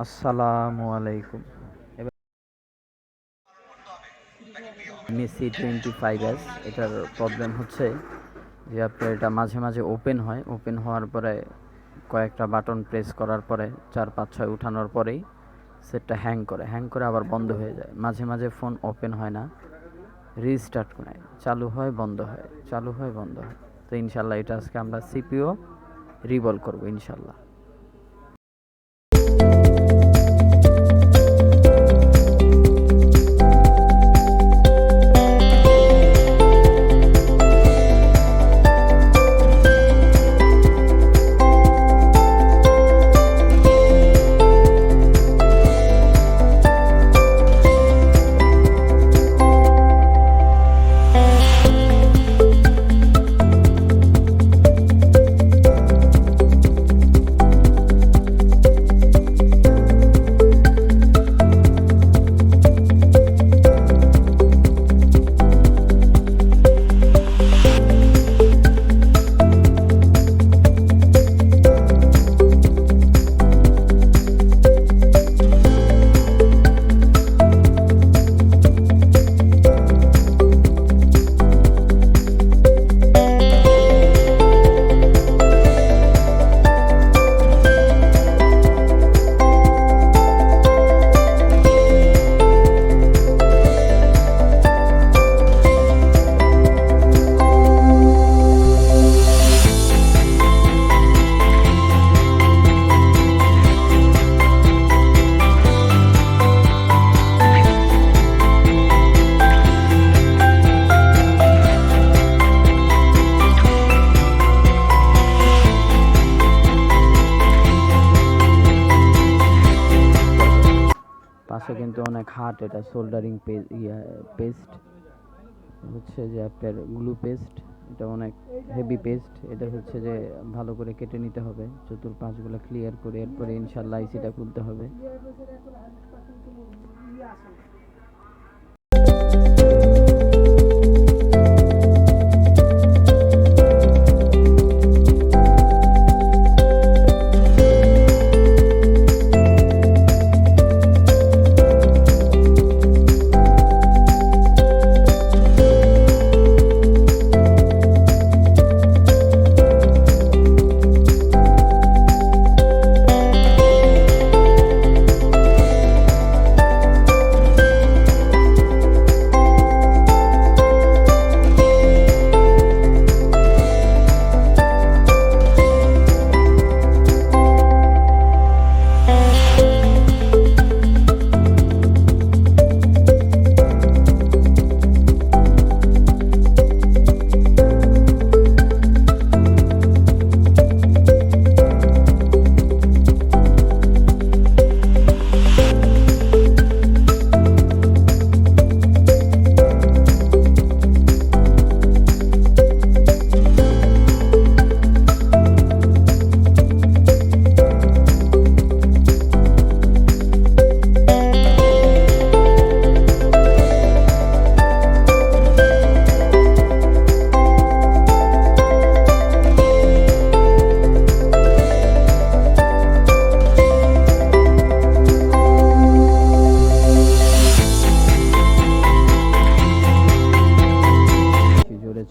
আসসালামুআলাইকুম। এবার Mi C25s এটার problem হচ্ছে যে আপনার এটা মাঝে মাঝে ওপেন হওয়ার পরে কয়েকটা বাটন প্রেস করার পরে 4 5 6 উঠানোর পরেই সেটটা হ্যাং করে আবার বন্ধ হয়ে যায়। মাঝে মাঝে ফোন ওপেন হয় না, রিস্টার্ট করে চালু হয় বন্ধ হয়, চালু হয় বন্ধ হয়। তো ইনশাল্লাহ এটা আজকে আমরা সিপিও রিভলভ করবো ইনশাল্লাহ। পাশে কিন্তু অনেক হার্ড, এটা সোল্ডারিং পেস্ট হচ্ছে যে আপনার গ্লু পেস্ট, এটা অনেক হেভি পেস্ট। এটা হচ্ছে যে ভালো করে কেটে নিতে হবে, চতুর্পাশগুলো ক্লিয়ার করে এরপরে ইনশাল্লাহ আইসিটা খুলতে হবে।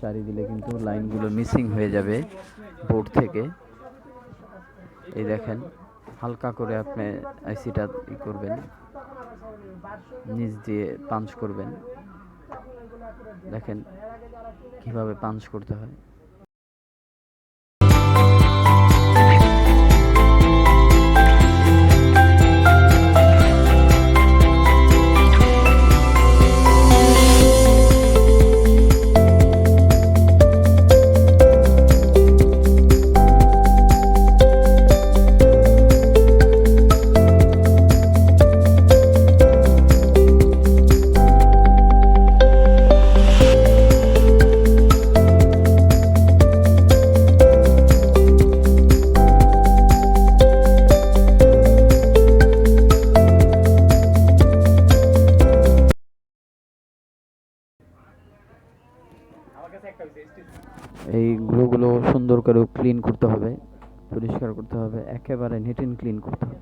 চারি দিলে কিন্তু লাইনগুলো মিসিং হয়ে যাবে বোর্ড থেকে। এই দেখেন, হালকা করে আপনি আইসিটা করবেন, নিচ দিয়ে পাঞ্চ করবেন। দেখেন কিভাবে পাঞ্চ করতে হয়। এই গ্লুগুলো সুন্দর করে ক্লিন করতে হবে, পরিষ্কার করতে হবে, একেবারে নিট অ্যান্ড ক্লিন করতে হবে।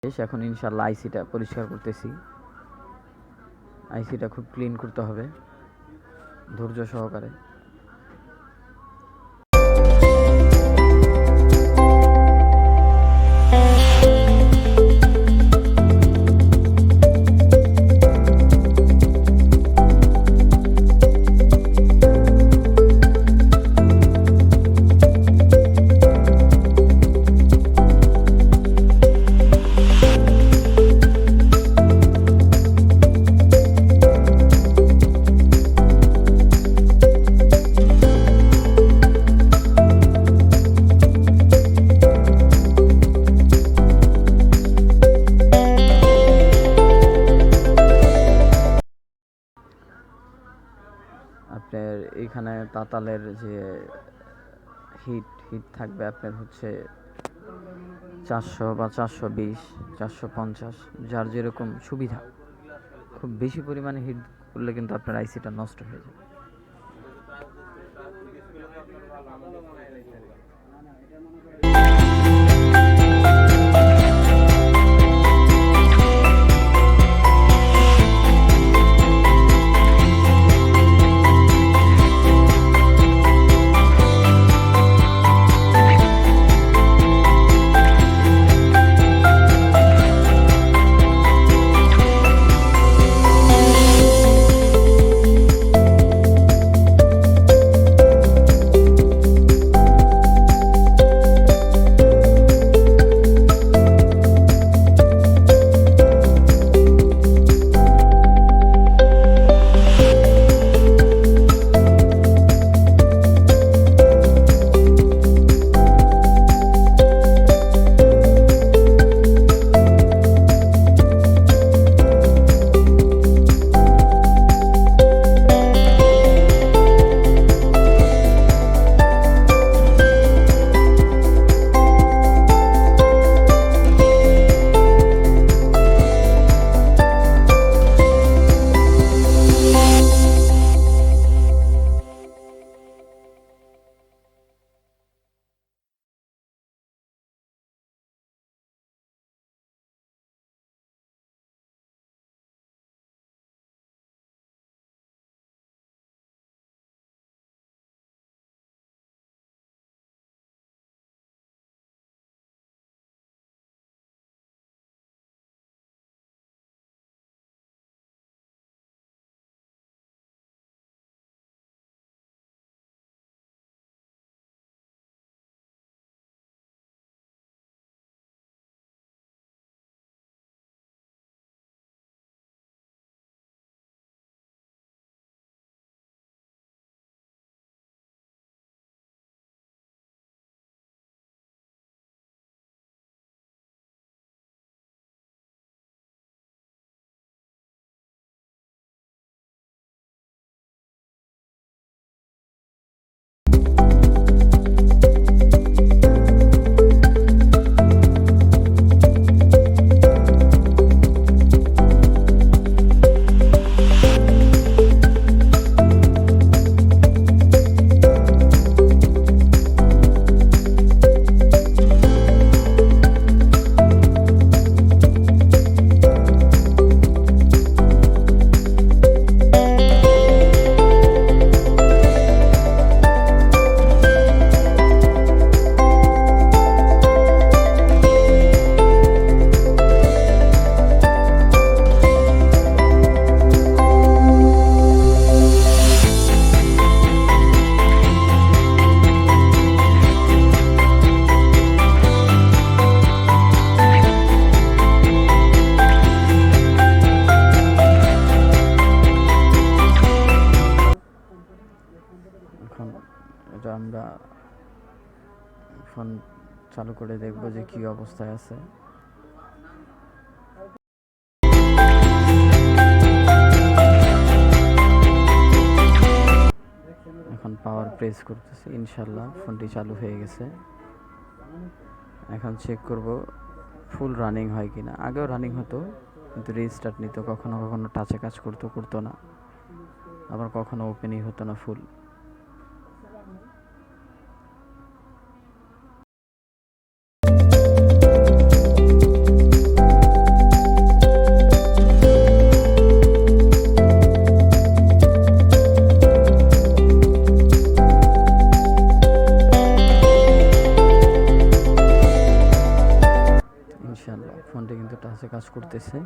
শেষ। এখন ইনশাল্লাহ আইসিটা পরিষ্কার করতেছি। আইসিটা খুব ক্লিন করতে হবে ধৈর্য সহকারে। আপনার এখানে তাতালের যে হিট থাকবে আপনার হচ্ছে 400 বা 420, 450, যার যেরকম সুবিধা। খুব বেশি পরিমাণে হিট করলে কিন্তু আপনার আইসিটা নষ্ট হয়ে যাবে। এটা আমরা ফোন চালু করে দেখব যে কি অবস্থায় আছে। এখন পাওয়ার প্রেস করতেছি, ইনশাল্লাহ ফোনটি চালু হয়ে গেছে। এখন চেক করব ফুল রানিং হয় কিনা। আগেও রানিং হতো কিন্তু রিস্টার্ট নিত, কখনো কখনো টাচে কাজ করতো না, আবার কখনো ওপেনই হতো না ফুল। আছে কাজ করতেছে,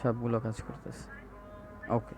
সবগুলো কাজ করতেছে। ওকে।